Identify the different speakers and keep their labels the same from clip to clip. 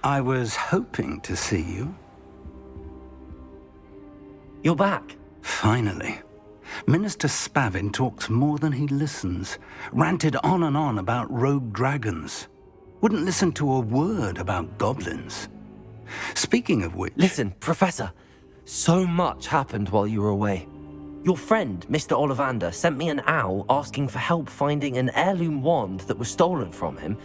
Speaker 1: I was hoping to see you.
Speaker 2: You're back.
Speaker 1: Finally. Minister Spavin talks more than he listens. Ranted on and on about rogue dragons. Wouldn't listen to a word about goblins. Speaking of which...
Speaker 2: Listen, Professor. So much happened while you were away. Your friend, Mr. Ollivander, sent me an owl asking for help finding an heirloom wand that was stolen from him.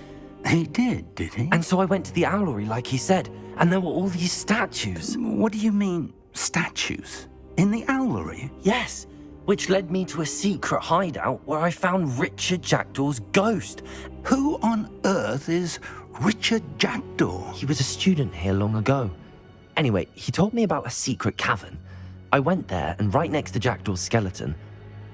Speaker 1: He did he?
Speaker 2: And so I went to the owlery like he said, and there were all these statues.
Speaker 1: What do you mean, statues? In the owlery?
Speaker 2: Yes, which led me to a secret hideout where I found Richard Jackdaw's ghost.
Speaker 1: Who on earth is Richard Jackdaw?
Speaker 2: He was a student here long ago. Anyway, he told me about a secret cavern. I went there, and right next to Jackdaw's skeleton,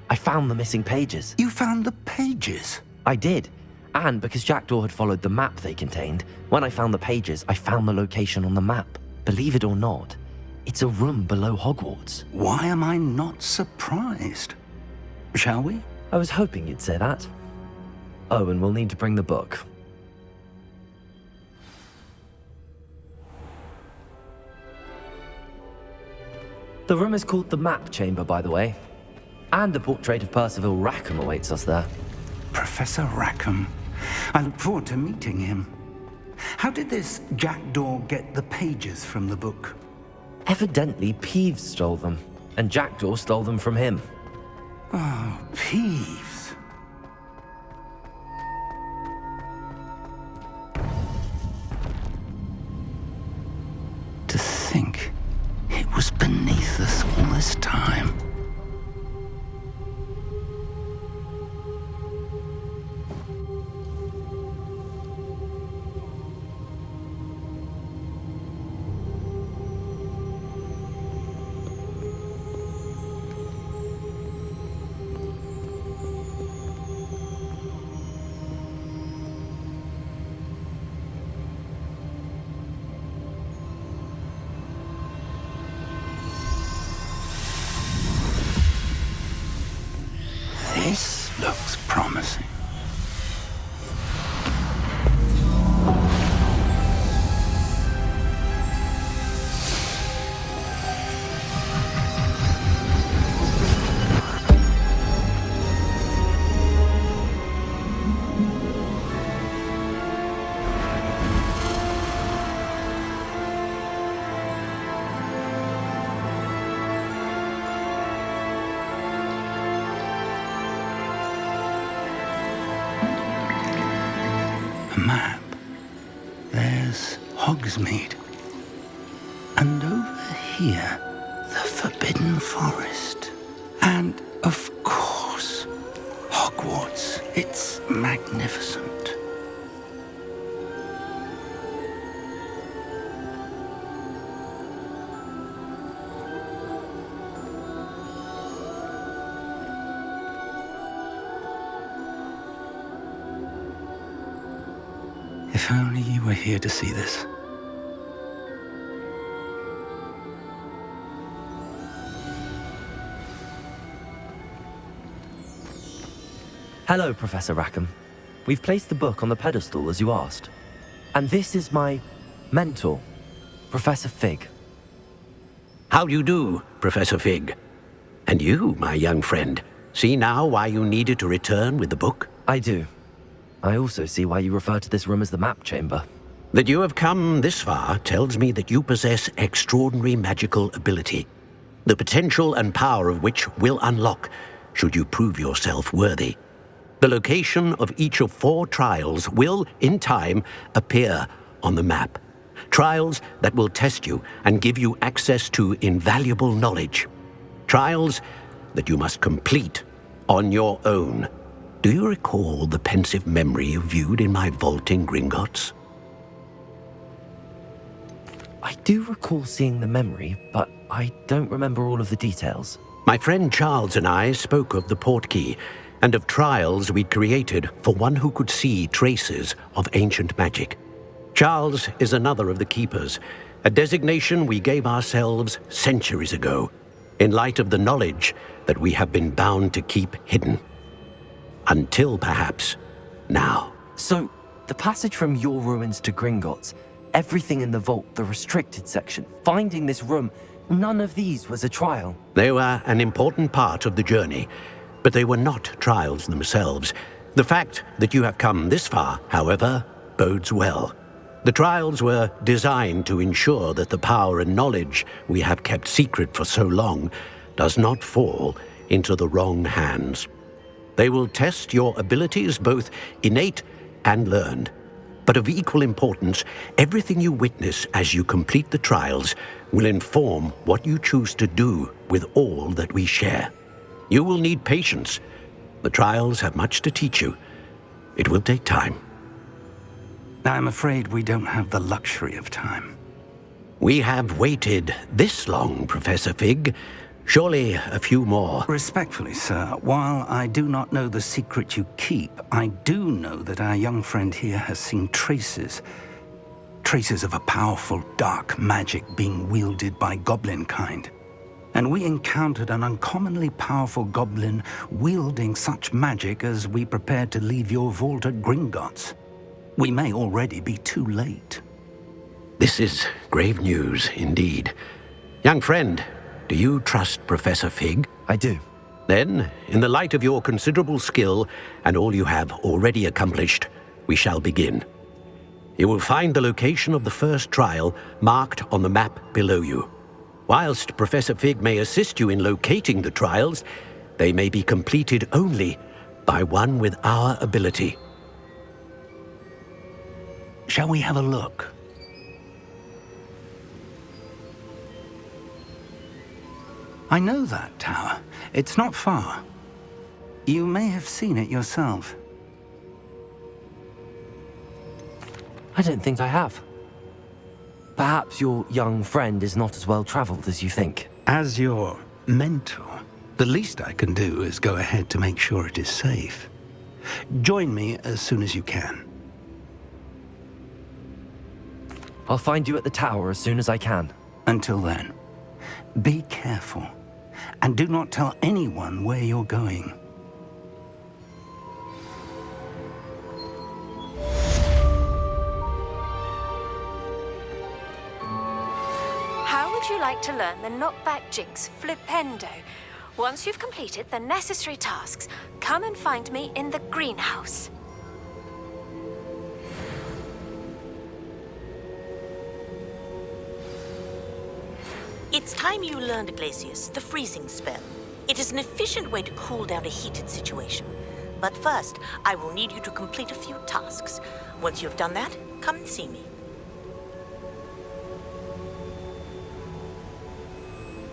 Speaker 2: I found the missing pages.
Speaker 1: You found the pages?
Speaker 2: I did. And because Jackdaw had followed the map they contained, when I found the pages, I found the location on the map. Believe it or not, it's a room below Hogwarts.
Speaker 1: Why am I not surprised? Shall we?
Speaker 2: I was hoping you'd say that. Oh, and we'll need to bring the book. The room is called the Map Chamber, by the way. And a portrait of Percival Rackham awaits us there.
Speaker 1: Professor Rackham. I look forward to meeting him. How did this Jackdaw get the pages from the book?
Speaker 2: Evidently, Peeves stole them, and Jackdaw stole them from him.
Speaker 1: Oh, Peeves. To think it was beneath us all this time. This looks promising. Map. There's Hogsmeade. And over here, the Forbidden Forest. And, of course, Hogwarts. It's magnificent. If only you were here to see this.
Speaker 2: Hello, Professor Rackham. We've placed the book on the pedestal as you asked. And this is my mentor, Professor Fig.
Speaker 3: How do you do, Professor Fig? And you, my young friend, see now why you needed to return with the book?
Speaker 2: I do. I also see why you refer to this room as the Map Chamber.
Speaker 3: That you have come this far tells me that you possess extraordinary magical ability, the potential and power of which will unlock should you prove yourself worthy. The location of each of 4 trials will, in time, appear on the map. Trials that will test you and give you access to invaluable knowledge. Trials that you must complete on your own. Do you recall the pensive memory you viewed in my vault in Gringotts?
Speaker 2: I do recall seeing the memory, but I don't remember all of the details.
Speaker 3: My friend Charles and I spoke of the portkey and of trials we'd created for one who could see traces of ancient magic. Charles is another of the keepers, a designation we gave ourselves centuries ago, in light of the knowledge that we have been bound to keep hidden. Until, perhaps, now.
Speaker 2: So, the passage from your ruins to Gringotts, everything in the vault, the restricted section, finding this room, none of these was a trial.
Speaker 3: They were an important part of the journey, but they were not trials themselves. The fact that you have come this far, however, bodes well. The trials were designed to ensure that the power and knowledge we have kept secret for so long does not fall into the wrong hands. They will test your abilities, both innate and learned. But of equal importance, everything you witness as you complete the trials will inform what you choose to do with all that we share. You will need patience. The trials have much to teach you. It will take time.
Speaker 1: I'm afraid we don't have the luxury of time.
Speaker 3: We have waited this long, Professor Fig. Surely a few more.
Speaker 1: Respectfully, sir, while I do not know the secret you keep, I do know that our young friend here has seen traces of a powerful dark magic being wielded by goblin kind. And we encountered an uncommonly powerful goblin wielding such magic as we prepared to leave your vault at Gringotts. We may already be too late.
Speaker 3: This is grave news indeed. Young friend, do you trust Professor Fig?
Speaker 2: I do.
Speaker 3: Then, in the light of your considerable skill and all you have already accomplished, we shall begin. You will find the location of the first trial marked on the map below you. Whilst Professor Fig may assist you in locating the trials, they may be completed only by one with our ability.
Speaker 1: Shall we have a look? I know that tower. It's not far. You may have seen it yourself.
Speaker 2: I don't think I have. Perhaps your young friend is not as well traveled as you think.
Speaker 1: As your mentor, the least I can do is go ahead to make sure it is safe. Join me as soon as you can.
Speaker 2: I'll find you at the tower as soon as I can.
Speaker 1: Until then, be careful, and do not tell anyone where you're going.
Speaker 4: How would you like to learn the knockback jinx flipendo? Once you've completed the necessary tasks, come and find me in the greenhouse.
Speaker 5: It's time you learned, Glacius, the freezing spell. It is an efficient way to cool down a heated situation. But first, I will need you to complete a few tasks. Once you have done that, come and see me.